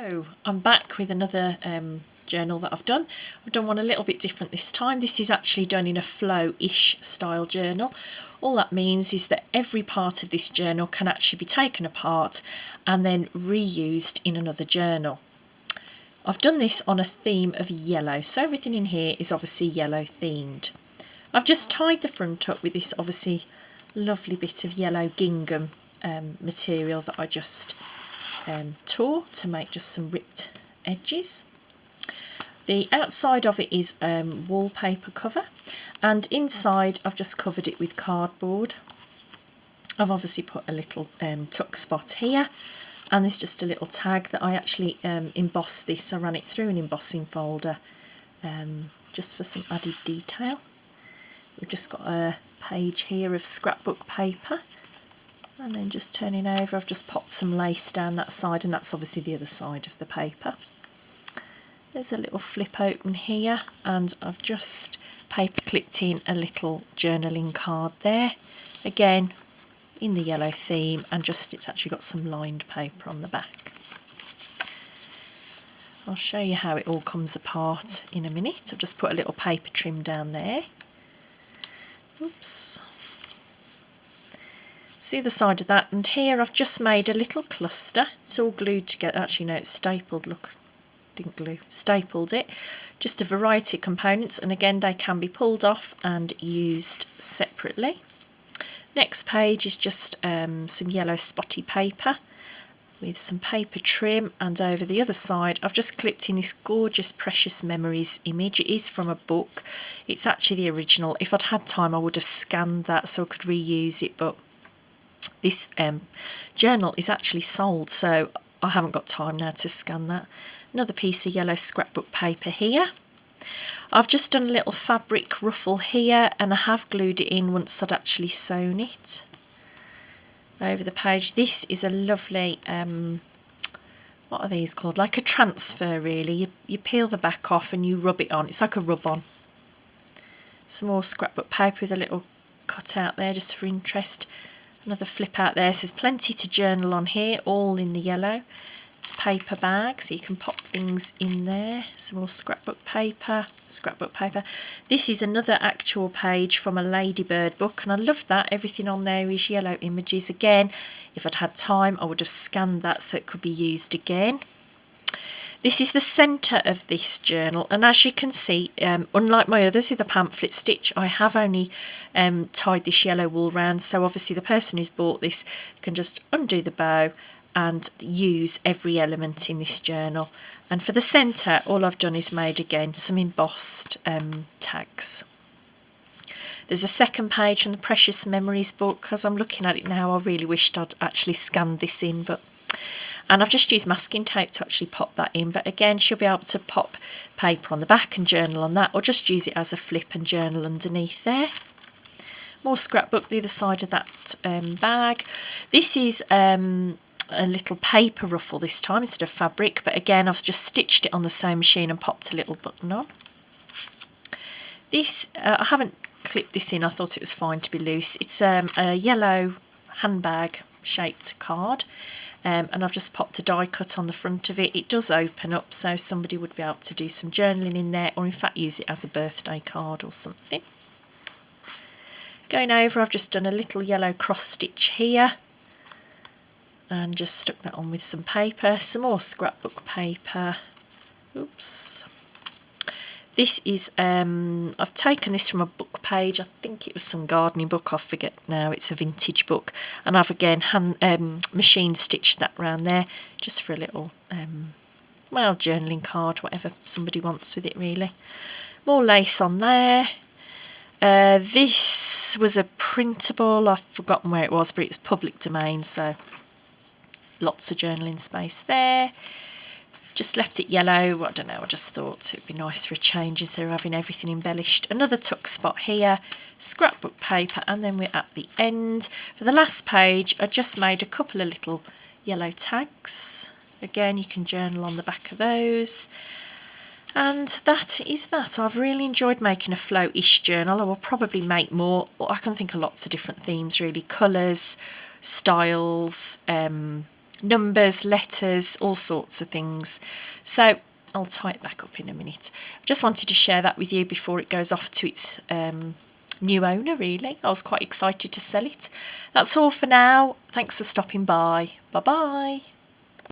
So I'm back with another journal that I've done. I've done one a little bit different this time. This is actually done in a flow-ish style journal. All that means is that every part of this journal can actually be taken apart and then reused in another journal. I've done this on a theme of yellow, so everything in here is obviously yellow themed. I've just tied the front up with this obviously lovely bit of yellow gingham material that I just tore to make just some ripped edges. The outside of it is wallpaper cover, and inside I've just covered it with cardboard. I've obviously put a little tuck spot here, and there's just a little tag that I actually embossed this. I ran it through an embossing folder just for some added detail. We've just got a page here of scrapbook paper. And then just turning over, I've just popped some lace down that side, and that's obviously the other side of the paper. There's a little flip open here, and I've just paper clipped in a little journaling card there. Again, in the yellow theme, and just it's actually got some lined paper on the back. I'll show you how it all comes apart in a minute. I've just put a little paper trim down there. Oops. See the side of that, and here I've just made a little cluster. It's all glued together. Actually no, it's stapled. Look, didn't glue, stapled it. Just a variety of components, and again they can be pulled off and used separately. Next page is just some yellow spotty paper with some paper trim, and over the other side I've just clipped in this gorgeous Precious Memories image. It is from a book. It's actually the original. If I'd had time I would have scanned that so I could reuse it, but this journal is actually sold, so I haven't got time now to scan that. Another piece of yellow scrapbook paper here. I've just done a little fabric ruffle here, and I have glued it in once I'd actually sewn it over the page. This is a lovely what are these called, like a transfer really. You peel the back off and you rub it on. It's like a rub on. Some more scrapbook paper with a little cut out there just for interest. Another flip out there. So there's plenty to journal on here, all in the yellow. It's paper bag, so you can pop things in there. Some more scrapbook paper, scrapbook paper. This is another actual page from a Ladybird book, and I love that. Everything on there is yellow images. Again, if I'd had time, I would have scanned that so it could be used again. This is the centre of this journal, and as you can see, unlike my others with a pamphlet stitch, I have only tied this yellow wool round, so obviously the person who's bought this can just undo the bow and use every element in this journal. And for the centre, all I've done is made again some embossed tags. There's a second page from the Precious Memories book. As I'm looking at it now, I really wished I'd actually scanned this in, and I've just used masking tape to actually pop that in. But again, she'll be able to pop paper on the back and journal on that, or just use it as a flip and journal underneath there. More scrapbook the other side of that bag. This is a little paper ruffle this time instead of fabric, but again I've just stitched it on the sewing machine and popped a little button on. This I haven't clipped this in. I thought it was fine to be loose. It's a yellow handbag shaped card. And I've just popped a die cut on the front of it. It does open up, so somebody would be able to do some journaling in there, or in fact use it as a birthday card or something. Going over, I've just done a little yellow cross stitch here and just stuck that on with some paper. Some more scrapbook paper. Oops. This is, I've taken this from a book page. I think it was some gardening book. I forget now. It's a vintage book. And I've again machine stitched that round there just for a little, well, journaling card, whatever somebody wants with it really. More lace on there. This was a printable. I've forgotten where it was, but it's public domain, so lots of journaling space there. Just left it yellow. I don't know, I just thought it'd be nice for a change instead of having everything embellished. Another tuck spot here, scrapbook paper, and then we're at the end. For the last page, I just made a couple of little yellow tags. Again, you can journal on the back of those. And that is that. I've really enjoyed making a flow-ish journal. I will probably make more. I can think of lots of different themes really. Colours, styles, numbers, letters, all sorts of things. So I'll tie it back up in a minute. I just wanted to share that with you before it goes off to its new owner, really. I was quite excited to sell it. That's all for now. Thanks for stopping by. Bye bye.